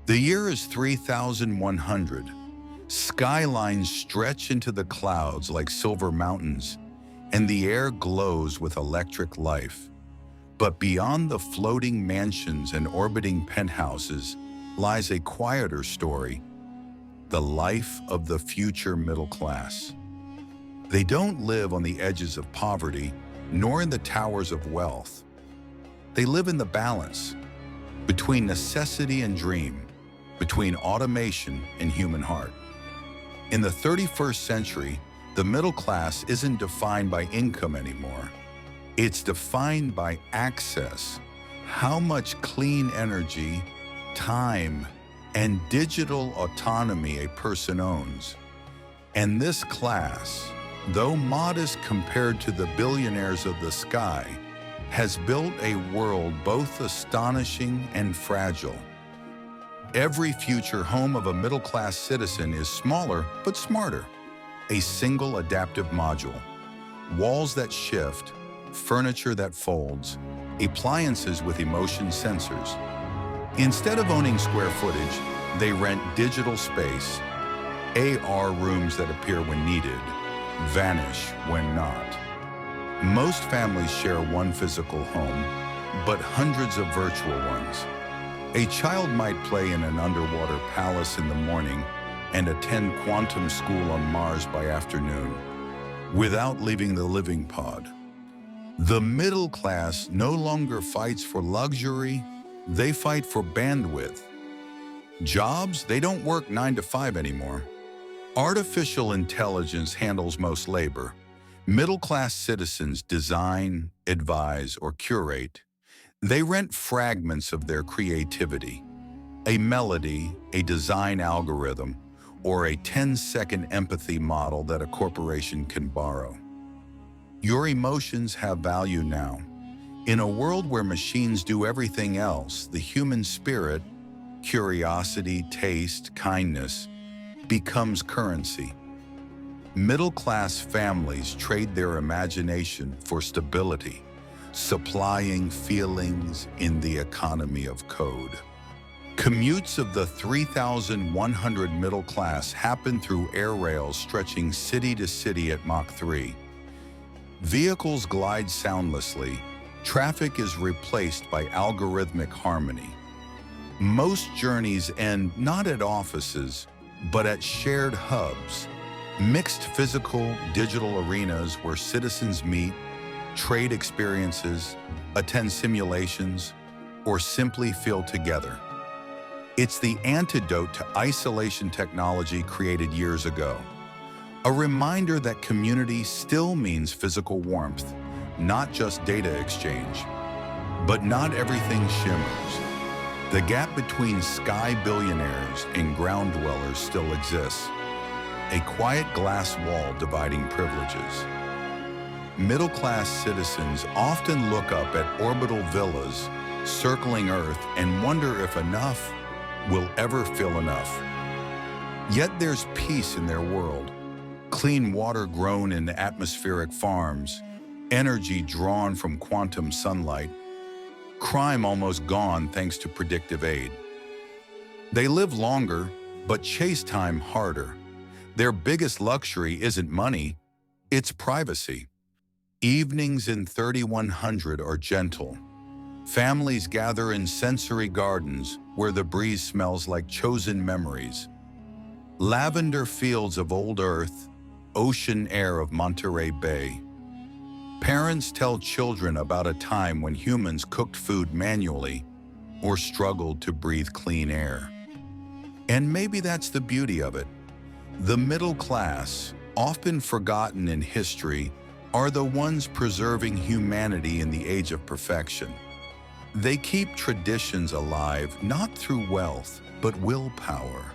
The year is 3100. Skylines stretch into the clouds like silver mountains, and the air glows with electric life. But beyond the floating mansions and orbiting penthouses lies a quieter story, the life of the future middle class. They don't live on the edges of poverty, nor in the towers of wealth. They live in the balance between necessity and dream, between automation and human heart. In the 31st century, the middle class isn't defined by income anymore. It's defined by access, how much clean energy, time, and digital autonomy a person owns. And this class, though modest compared to the billionaires of the sky, has built a world both astonishing and fragile. Every future home of a middle-class citizen is smaller but smarter. A single adaptive module, walls that shift, furniture that folds, appliances with emotion sensors. Instead of owning square footage, they rent digital space, AR rooms that appear when needed, vanish when not. Most families share one physical home, but hundreds of virtual ones. A child might play in an underwater palace in the morning and attend quantum school on Mars by afternoon, without leaving the living pod. The middle class no longer fights for luxury, they fight for bandwidth. Jobs, they don't work 9 to 5 anymore. Artificial intelligence handles most labor. Middle-class citizens design, advise, or curate. They rent fragments of their creativity. A melody, a design algorithm, or a 10-second empathy model that a corporation can borrow. Your emotions have value now. In a world where machines do everything else, the human spirit, curiosity, taste, kindness, becomes currency. Middle-class families trade their imagination for stability, supplying feelings in the economy of code. Commutes of the 3,100 middle class happen through air rails stretching city to city at Mach 3. Vehicles glide soundlessly. Traffic is replaced by algorithmic harmony. Most journeys end not at offices, but at shared hubs, mixed physical, digital arenas where citizens meet, trade experiences, attend simulations, or simply feel together. It's the antidote to isolation technology created years ago. A reminder that community still means physical warmth, not just data exchange. But not everything shimmers. The gap between sky billionaires and ground dwellers still exists. A quiet glass wall dividing privileges. Middle-class citizens often look up at orbital villas circling Earth and wonder if enough will ever feel enough. Yet there's peace in their world. Clean water grown in atmospheric farms, energy drawn from quantum sunlight, crime almost gone thanks to predictive aid. They live longer, but chase time harder. Their biggest luxury isn't money, it's privacy. Evenings in 3100 are gentle. Families gather in sensory gardens where the breeze smells like chosen memories. Lavender fields of old Earth, ocean air of Monterey Bay. Parents tell children about a time when humans cooked food manually or struggled to breathe clean air. And maybe that's the beauty of it. The middle class, often forgotten in history, are the ones preserving humanity in the age of perfection. They keep traditions alive not through wealth, but willpower.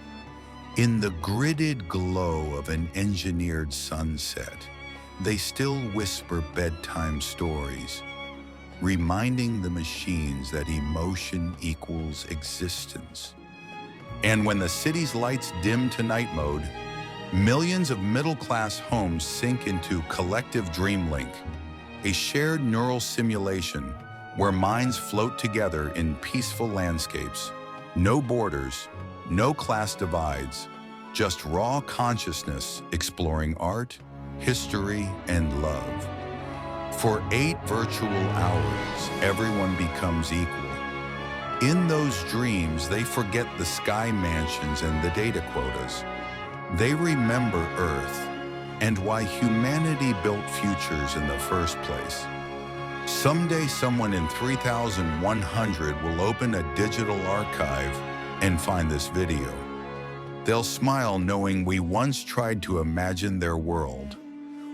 In the gridded glow of an engineered sunset, they still whisper bedtime stories, reminding the machines that emotion equals existence. And when the city's lights dim to night mode, millions of middle-class homes sink into collective dreamlink, a shared neural simulation where minds float together in peaceful landscapes. No borders, no class divides, just raw consciousness exploring art, history, and love. For 8 virtual hours, everyone becomes equal. In those dreams, they forget the sky mansions and the data quotas. They remember Earth and why humanity built futures in the first place. Someday, someone in 3100 will open a digital archive and find this video. They'll smile knowing we once tried to imagine their world.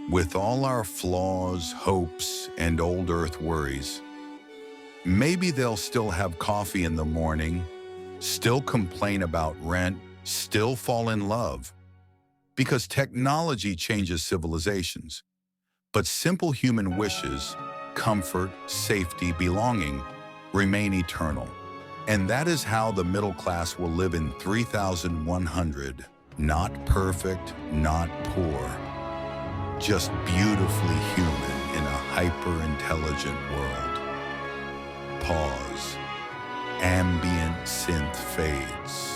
With all our flaws, hopes, and old Earth worries. Maybe they'll still have coffee in the morning, still complain about rent, still fall in love. Because technology changes civilizations. But simple human wishes, comfort, safety, belonging, remain eternal. And that is how the middle class will live in 3100. Not perfect, not poor. Just beautifully human in a hyper-intelligent world. Pause. Ambient synth fades.